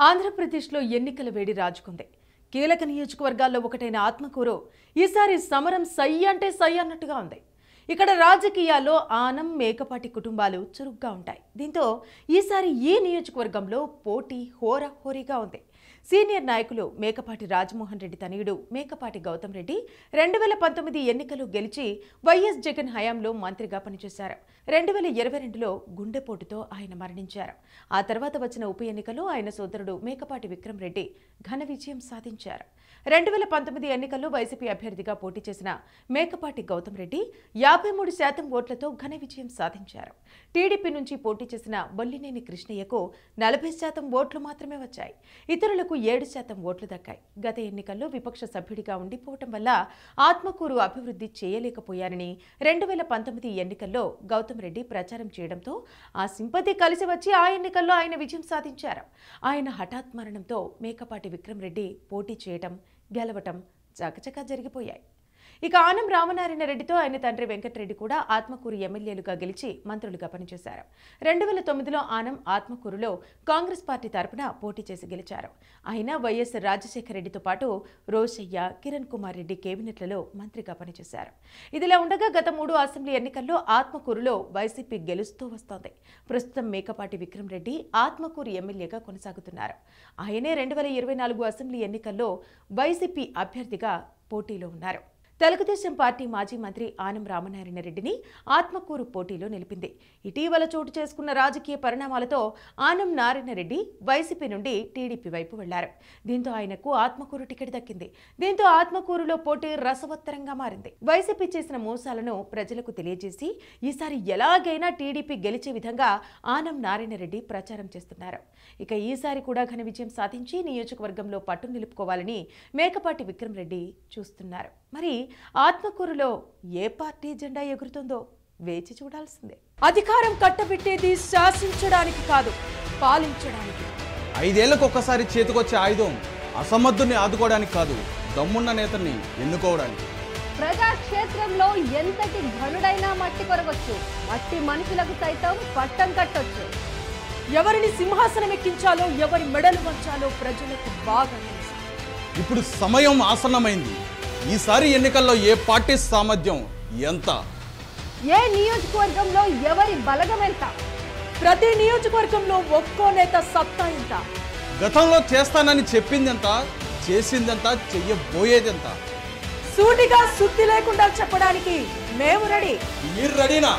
ఆంధ్రప్రదేశ్లో ఎన్నికల వేడి రాజుకుంది. కీలక నియోజకవర్గాల్లో ఒకటైన ఆత్మకూరు ఈసారి సమరం సై అంటే సై అన్నట్టుగా ఉంది. ఇక్కడ రాజకీయాల్లో ఆనం, మేకపాటి కుటుంబాలు చురుగ్గా ఉంటాయి. దీంతో ఈసారి ఈ నియోజకవర్గంలో పోటీ హోరాహోరీగా ఉంది. సీనియర్ నాయకులు మేకపాటి రాజమోహన్ రెడ్డి తనయుడు మేకపాటి గౌతమ్ రెడ్డి 2019 ఎన్నికలు గెలిచి వైఎస్ జగన్ హయాంలో మంత్రిగా పనిచేశారు. 2022లో గుండెపోటుతో ఆయన మరణించారు. ఆ తర్వాత వచ్చిన ఉప ఎన్నికలో ఆయన సోదరుడు మేకపాటి విక్రమ్ రెడ్డి ఘన విజయం సాధించారు. 2019 ఎన్నికల్లో వైసీపీ అభ్యర్థిగా పోటీ చేసిన మేకపాటి గౌతమ్ రెడ్డి 53% ఓట్లతో ఘన విజయం సాధించారు. టీడీపీ నుంచి పోటీ చేసిన బొల్లినేని కృష్ణయ్యకు 40% ఓట్లు మాత్రమే వచ్చాయి. ఇతరులకు 7% ఓట్లు దక్కాయి. గత ఎన్నికల్లో విపక్ష సభ్యుడిగా ఉండిపోవటం వల్ల ఆత్మకూరు అభివృద్ధి చేయలేకపోయారని 2019 ఎన్నికల్లో గౌతమ్ రెడ్డి ప్రచారం చేయడంతో ఆ సింపతి కలిసి వచ్చి ఆ ఎన్నికల్లో ఆయన విజయం సాధించారు. ఆయన హఠాత్ మరణంతో మేకపాటి విక్రమ్ రెడ్డి పోటీ చేయటం, గెలవటం చకచకా జరిగిపోయాయి. ఇక ఆనం రామనారాయణ రెడ్డితో ఆయన తండ్రి వెంకటరెడ్డి కూడా ఆత్మకూరు ఎమ్మెల్యేలుగా గెలిచి మంత్రులుగా పనిచేశారు. 2009లో ఆనం ఆత్మకూరులో కాంగ్రెస్ పార్టీ తరపున పోటీ చేసి గెలిచారు. ఆయన వైఎస్ రాజశేఖర రెడ్డితో పాటు రోషయ్య, కిరణ్ కుమార్ రెడ్డి కేబినెట్లలో మంత్రిగా పనిచేశారు. ఇదిలా ఉండగా గత 3 అసెంబ్లీ ఎన్నికల్లో ఆత్మకూరులో వైసీపీ గెలుస్తూ వస్తోంది. ప్రస్తుతం మేకపాటి విక్రమ్ రెడ్డి ఆత్మకూరు ఎమ్మెల్యేగా కొనసాగుతున్నారు. ఆయనే 2024 అసెంబ్లీ ఎన్నికల్లో వైసీపీ అభ్యర్థిగా పోటీలో ఉన్నారు. తెలుగుదేశం పార్టీ మాజీ మంత్రి ఆనం రామనారాయణ రెడ్డిని ఆత్మకూరు పోటీలో నిలిపింది. ఇటీవల చోటు చేసుకున్న రాజకీయ పరిణామాలతో ఆనం నారాయణ రెడ్డి వైసీపీ నుండి టీడీపీ వైపు వెళ్లారు. దీంతో ఆయనకు ఆత్మకూరు టికెట్ దక్కింది. దీంతో ఆత్మకూరులో పోటీ రసవత్తరంగా మారింది. వైసీపీ చేసిన మోసాలను ప్రజలకు తెలియజేసి ఈసారి ఎలాగైనా టీడీపీ గెలిచే విధంగా ఆనం నారాయణ రెడ్డి ప్రచారం చేస్తున్నారు. ఇక ఈసారి కూడా ఘన విజయం సాధించి నియోజకవర్గంలో పట్టు నిలుపుకోవాలని మేకపాటి విక్రమ్ రెడ్డి చూస్తున్నారు. మరి ఆత్మకూరులో ఏ పార్టీ జెండా ఎగురుతుందో వేచి చూడాల్సిందే. అధికారం కట్టబెట్టేది శాసించడానికి కాదు, పాలించడానికి. 5 ఏళ్లకు ఒక్కసారి చేతికొచ్చే ఆయుధం అసమర్థుని ఆదుకోవడానికి కాదు, దమ్మున్న నేతల్ని ఎన్నుకోవడానికి. ప్రజాక్షేత్రంలో ఎంతటి ఘనుడైనా మట్టి కొరగొచ్చు, మట్టి మనుషులకు సైతం పట్టం కట్టొచ్చు. ఎవరిని సింహాసనం ఎక్కించాలో, ఎవరి మెడలు వంచాలో ప్రజలకు బాగా తెలుసు. ఇప్పుడు సమయం ఆసన్నమైంది. ఈసారి ఎన్నికల్లో ఏ పార్టీ సామర్థ్యం ఎంత, ఏ నియోజకవర్గంలో ఎవరి బలగం ఎంత, ప్రతి నియోజకవర్గంలో ఒక్కో నేత సత్తా ఎంత, గతంలో చేస్తానని చెప్పిందెంత, చేసిందెంత, చెయ్యబోయేదెంత, సూటిగా సుత్తి లేకుండా చెప్పడానికి మేము రెడీ. మీరు రెడీనా?